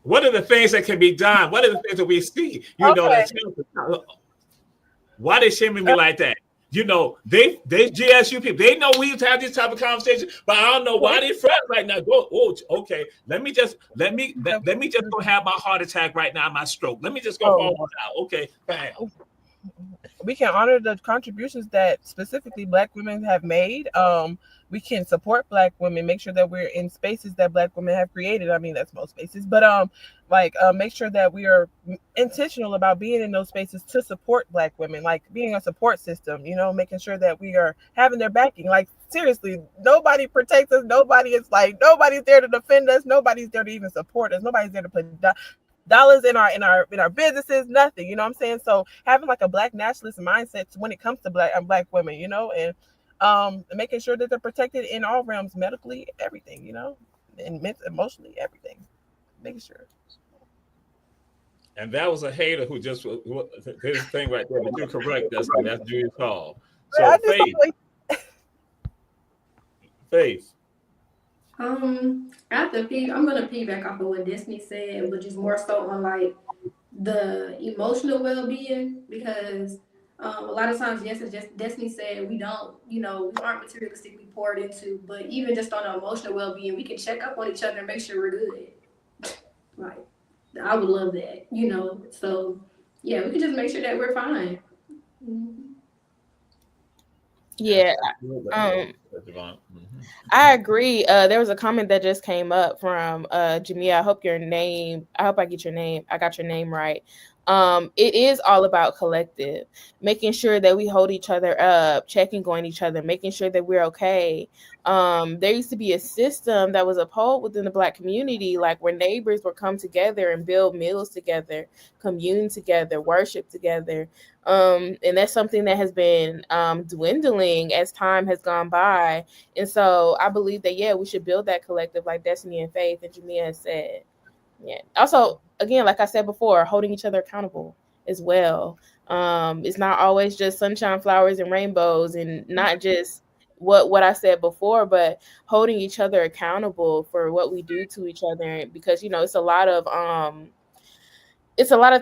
What are the things that can be done? What are the things that we see? You know, Okay. that why they shaming me like that? You know, they GSU people, they know we have this type of conversation, but I don't know why they fret right now. Go, oh, okay. Let me just go have my heart attack right now, my stroke. Let me just go fall out. Okay, bam. We can honor the contributions that specifically Black women have made. We can support Black women, make sure that we're in spaces that Black women have created. I mean, that's most spaces, but make sure that we are intentional about being in those spaces to support Black women, like being a support system, you know, making sure that we are having their backing. Like, seriously, nobody protects us. Nobody's there to defend us. Nobody's there to even support us. Nobody's there to put dollars in our businesses, nothing, you know what I'm saying? So having like a Black nationalist mindset when it comes to Black women, you know, and making sure that they're protected in all realms, medically, everything, you know, and emotionally, everything, making sure. And that was a hater who just his thing right there. But you're correct, Destiny. That's Julia's call. So Faith. After P, I'm gonna piggyback off of what Destiny said, but just more so on like the emotional well-being, because a lot of times, yes, as just Destiny said, we don't, you know, we aren't materialistically poured into, but even just on our emotional well-being, we can check up on each other and make sure we're good. Like, I would love that, you know. So yeah, we can just make sure that we're fine. Mm-hmm. Yeah. I agree. There was a comment that just came up from Jamil. I hope I get your name. I got your name right. It is all about collective, making sure that we hold each other up, checking on each other, making sure that we're okay. There used to be a system that was upheld within the Black community, like where neighbors would come together and build meals together, commune together, worship together. And that's something that has been dwindling as time has gone by. And so I believe that, yeah, we should build that collective like Destiny and Faith and Jamia has said. Yeah. Also, again, like I said before, holding each other accountable as well. It's not always just sunshine, flowers, and rainbows, and not just what I said before, but holding each other accountable for what we do to each other. Because, you know, it's a lot of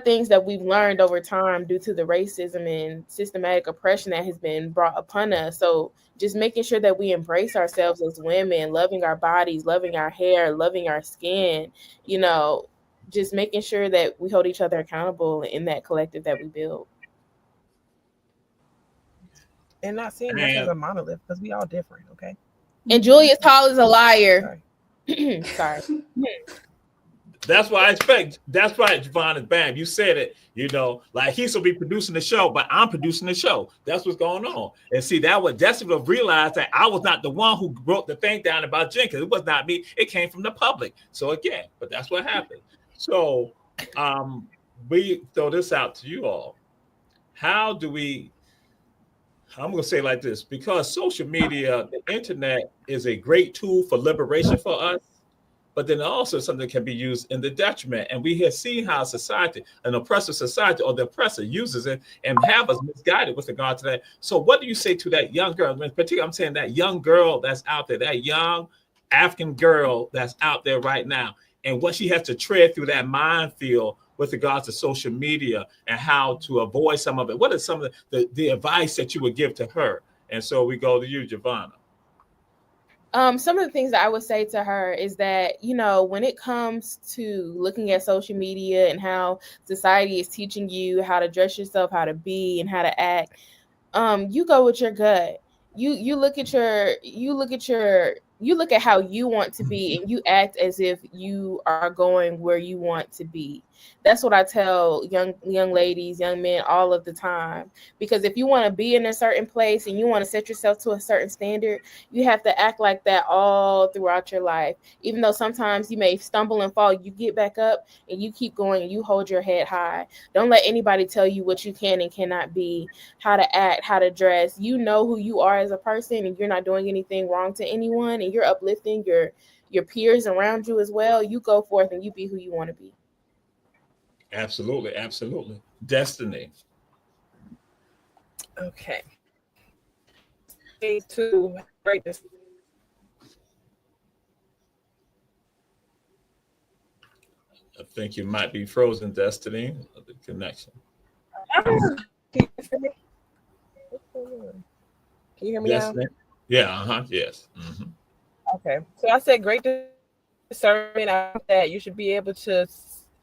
things that we've learned over time due to the racism and systematic oppression that has been brought upon us. So just making sure that we embrace ourselves as women, loving our bodies, loving our hair, loving our skin, you know, just making sure that we hold each other accountable in that collective that we build. And not seeing us as a monolith, because we all different, okay? And Julius Hall is a liar. Sorry. That's why I expect. That's right, Javanna. Bam, you said it. You know, like he's gonna be producing the show, but I'm producing the show. That's what's going on. And see, that was Destiny realized that I was not the one who wrote the thing down about Jenkins. It was not me. It came from the public. So again, but that's what happened. So, we throw this out to you all. How do we? I'm gonna say it like this, because social media, the internet is a great tool for liberation for us. But then also something can be used in the detriment. And we have seen how society, an oppressive society or the oppressor uses it and have us misguided with regard to that. So what do you say to that young girl? In particular, I'm saying that young girl that's out there, that young African girl that's out there right now, and what she has to tread through that minefield with regards to social media and how to avoid some of it. What is some of the advice that you would give to her? And so we go to you, Javanna. Some of the things that I would say to her is that, you know, when it comes to looking at social media and how society is teaching you how to dress yourself, how to be, and how to act, you go with your gut. You look at how you want to be, and you act as if you are going where you want to be. That's what I tell young ladies, young men all of the time. Because if you want to be in a certain place and you want to set yourself to a certain standard, you have to act like that all throughout your life. Even though sometimes you may stumble and fall, you get back up and you keep going and you hold your head high. Don't let anybody tell you what you can and cannot be, how to act, how to dress. You know who you are as a person, and you're not doing anything wrong to anyone, and you're uplifting your peers around you as well. You go forth and you be who you want to be. Absolutely, absolutely. Destiny. Okay. To break this. I think you might be frozen, Destiny. The connection. Can you hear me? Can you hear me now? Destiny. Yeah. Yes. Mm-hmm. Okay. So I said great discernment. I think that you should be able to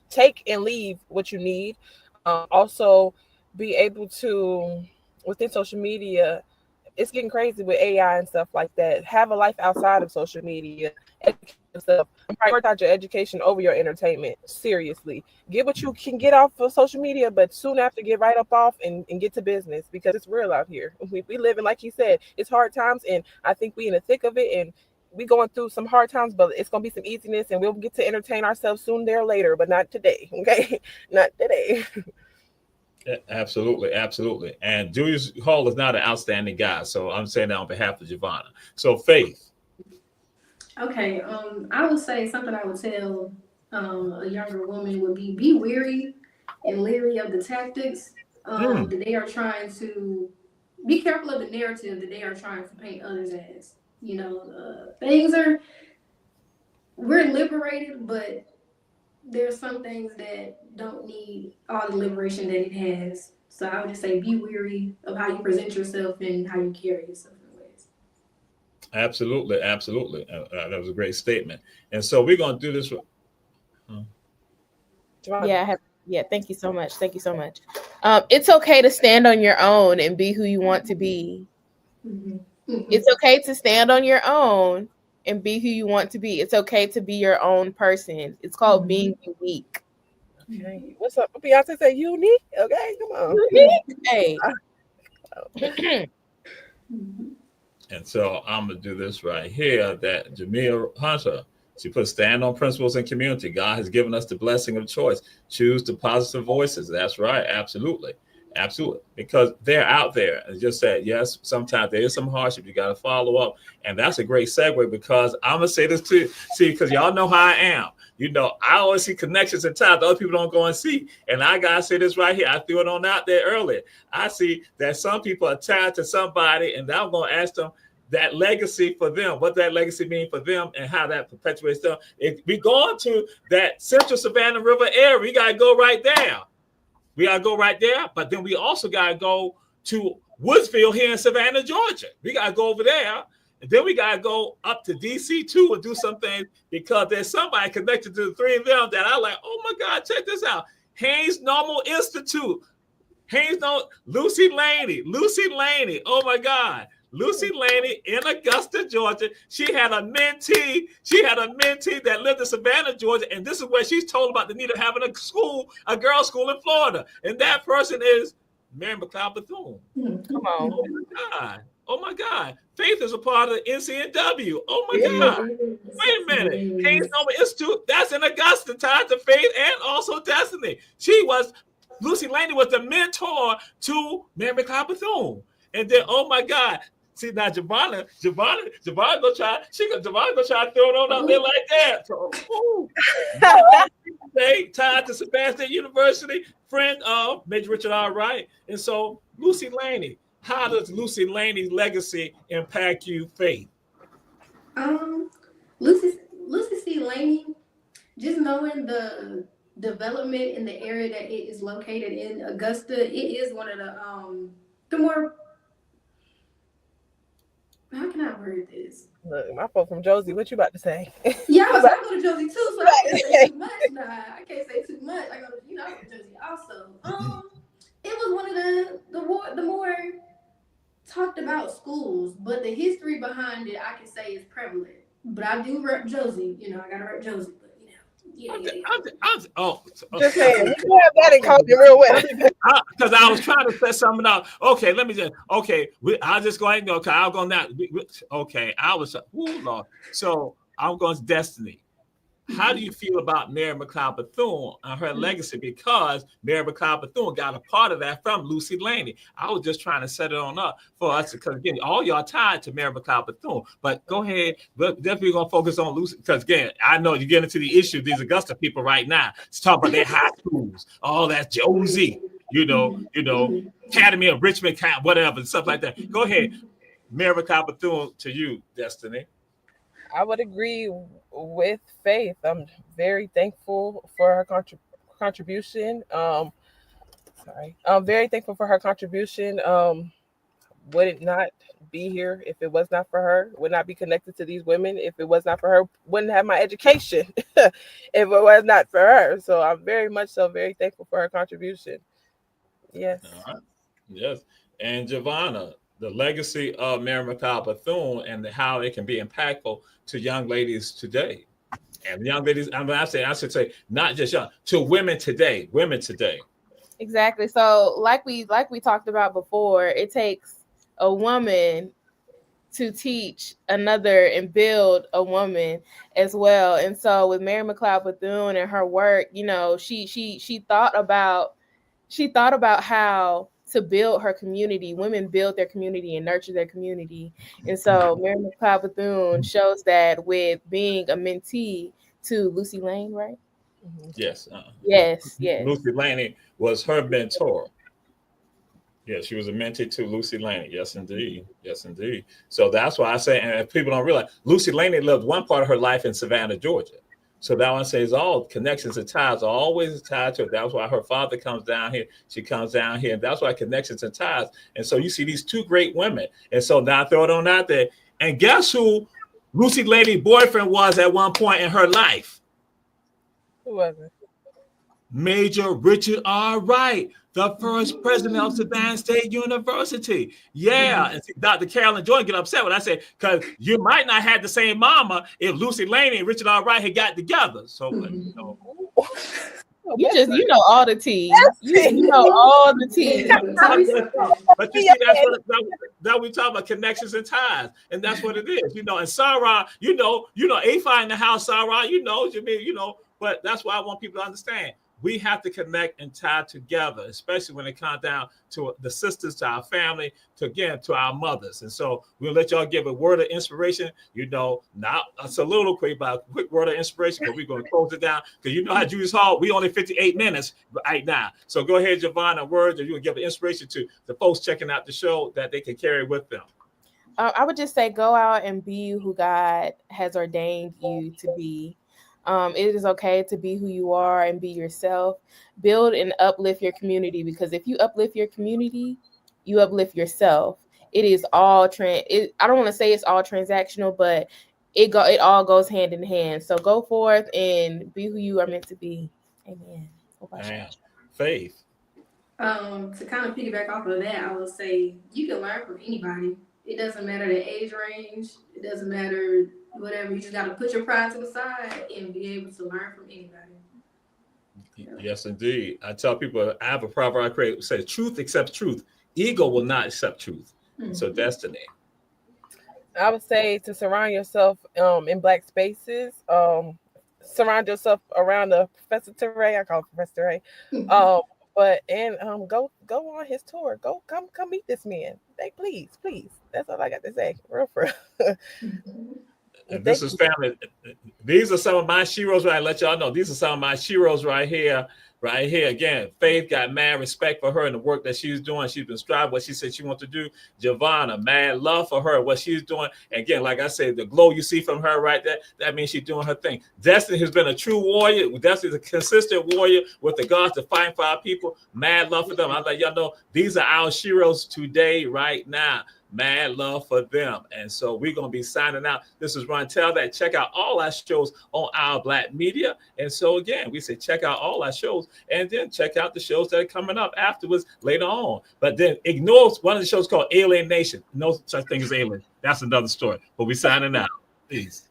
take and leave what you need. Also, be able to within social media. It's getting crazy with AI and stuff like that. Have a life outside of social media. Educate yourself. Prioritize your education over your entertainment. Seriously. Get what you can get off of social media, but soon after get right up off and get to business because it's real out here. We living, like he said, it's hard times, and I think we in the thick of it, and we going through some hard times, but it's gonna be some easiness, and we'll get to entertain ourselves soon there later, but not today. Okay. Not today. Absolutely, absolutely. And Julius Hall is not an outstanding guy, so I'm saying that on behalf of Javanna. So, Faith. Okay, I would say something I would tell a younger woman would be wary and leery of the tactics Mm, that they are trying to be careful of the narrative that they are trying to paint others as. You know, things are we're liberated, but there's some things that don't need all the liberation that it has. So I would just say be wary of how you present yourself and how you carry yourself in ways. absolutely, absolutely. That was a great statement. And so we're going to do this. Yeah, yeah, thank you so much. Thank you so much. It's okay to stand on your own and be who you want to be. Mm-hmm. Mm-hmm. It's okay to stand on your own and be who you want to be. It's okay to be your own person. It's called being unique. Okay. What's up? Beyonce say unique. Okay, come on. Unique? Hey. Mm-hmm. And so I'm going to do this right here that Jamil Hunter, she put stand on principles and community. God has given us the blessing of choice. Choose the positive voices. That's right. Absolutely. Absolutely. Because they're out there. And just said, yes, sometimes there is some hardship. You got to follow up. And that's a great segue because I'm going to say this too. See, because y'all know how I am. You know, I always see connections in time that other people don't go and see. And I got to say this right here. I threw it on out there earlier. I see that some people are tied to somebody, and I'm going to ask them that legacy for them, what that legacy means for them, and how that perpetuates them. If we go on to that Central Savannah River area, we got to go right there. We got to go right there, but then we also got to go to Woodsville here in Savannah, Georgia. We got to go over there. And then we got to go up to DC too and do some things because there's somebody connected to the three of them that I like, oh my God, check this out. Haynes Normal Institute. Lucy Laney. Oh my God. Lucy Laney in Augusta, Georgia. She had a mentee. That lived in Savannah, Georgia, and this is where she's told about the need of having a girls' school in Florida. And that person is Mary McLeod Bethune. Mm-hmm. Come on. Oh my God. Oh my God. Faith is a part of the NCNW. Oh my God. Wait a minute. Haynes Normal Institute, that's in Augusta, tied to Faith and also Destiny. Lucy Laney was the mentor to Mary McLeod Bethune. And then, oh my God. See now, Javanna gonna try to throw it on out there like that. So, they tied to Sebastian University, friend of Major Richard R. Wright. And so, Lucy Laney, how does Lucy Laney's legacy impact you, Faith? Lucy C. Laney, just knowing the development in the area that it is located in Augusta, it is one of the more, how can I word this? Look, my folks from Josie, what you about to say? Yeah, I go to Josie too, so I can't say too much. Nah, I can't say too much. I go to Josie also. It was one of the more talked about schools, but the history behind it, I can say, is prevalent. But I do rep Josie. I gotta rep Josie. But Just saying, we have that in common real well. Because I was trying to set something up. Okay, let me just. Okay, I'll just go ahead and go. Okay, I'll go now. Okay, I was. Lord. So I'm going to Destiny. How do you feel about Mary McLeod Bethune and her legacy? Because Mary McLeod Bethune got a part of that from Lucy Laney. I was just trying to set it on up for us because again, all y'all tied to Mary McLeod Bethune. But go ahead, but definitely gonna focus on Lucy because again, I know you get into the issue. These Augusta people right now, it's talking about their high schools, all that Josie, Academy of Richmond, whatever, stuff like that. Go ahead, Mary McLeod Bethune to you, Destiny. I would agree with Faith. I'm very thankful for her contribution. I'm very thankful for her contribution. Would it not be here if it was not for her? Would not be connected to these women if it was not for her? Wouldn't have my education if it was not for her. So I'm very much so very thankful for her contribution. Yes. All right. Yes. And Javanna, the legacy of Mary McLeod Bethune and how it can be impactful to young ladies today. And young ladies, I should say, not just young, to women today. Exactly. So like we talked about before, it takes a woman to teach another and build a woman as well. And so with Mary McLeod Bethune and her work, she thought about how to build her community. Women build their community and nurture their community. And so Mary McLeod Bethune shows that with being a mentee to Lucy Lane, right? Yes. Yes. Lucy Lane was her mentor. Yes, she was a mentee to Lucy Lane. Yes, indeed. So that's why I say, and if people don't realize, Lucy Lane lived one part of her life in Savannah, Georgia. So that one says all connections and ties are always tied to it. That's why her father comes down here. She comes down here. And that's why connections and ties. And so you see these two great women. And so now I throw it on out there. And guess who Lucy Lane's boyfriend was at one point in her life? Who was it? Major Richard R. Wright, the first president of Savannah State University. Yeah. And see, Dr. Carolyn Jordan get upset when I say, because you might not have the same mama if Lucy Lane and Richard R. Wright had got together. So, you know all the tea. You know all the tea. But you see, that's we talk about connections and ties, and that's what it is. And Sarah, A5 in the house, Sarah, but that's why I want people to understand. We have to connect and tie together, especially when it comes down to the sisters, to our family, to our mothers. And so we'll let y'all give a word of inspiration, not a soliloquy, but a quick word of inspiration, because we're going to close it down. Because how Julius Hall, we only 58 minutes right now. So go ahead, Javanna, words that you will give an inspiration to the folks checking out the show that they can carry with them. I would just say go out and be who God has ordained you to be. It is okay to be who you are and be yourself. Build and uplift your community, because if you uplift your community, you uplift yourself. It is all I don't want to say it's all transactional, but it all goes hand in hand. So go forth and be who you are meant to be. Amen. Faith. To kind of piggyback off of that, I will say you can learn from anybody. It doesn't matter the age range. It doesn't matter whatever. You just got to put your pride to the side and be able to learn from anybody. Yes, indeed. I tell people, I have a proverb I create that says, truth accepts truth. Ego will not accept truth. So Destiny. I would say to surround yourself in Black spaces. Surround yourself around the Professor Teray. I call him Professor Teray. Go on his tour. Come meet this man. Please. That's all I got to say. Real for real. And this is family. These are some of my sheroes. I let y'all know. These are some of my sheroes right here. Right here. Again, Faith got mad respect for her and the work that she's doing. She's been striving what she said she wants to do. Javanna, mad love for her, what she's doing. And again, like I said, the glow you see from her right there, that means she's doing her thing. Destiny has been a true warrior. Destiny's a consistent warrior with regards to fighting for our people. Mad love for them. I let y'all know these are our sheroes today, right now. Mad love for them. And so we're going to be signing out. This is Ron Tell that. Check out all our shows on Our Black Media. And so again, we say check out all our shows and then check out the shows that are coming up afterwards later on. But then ignore one of the shows called Alien Nation. No such thing as alien. That's another story. But we're signing out. Peace.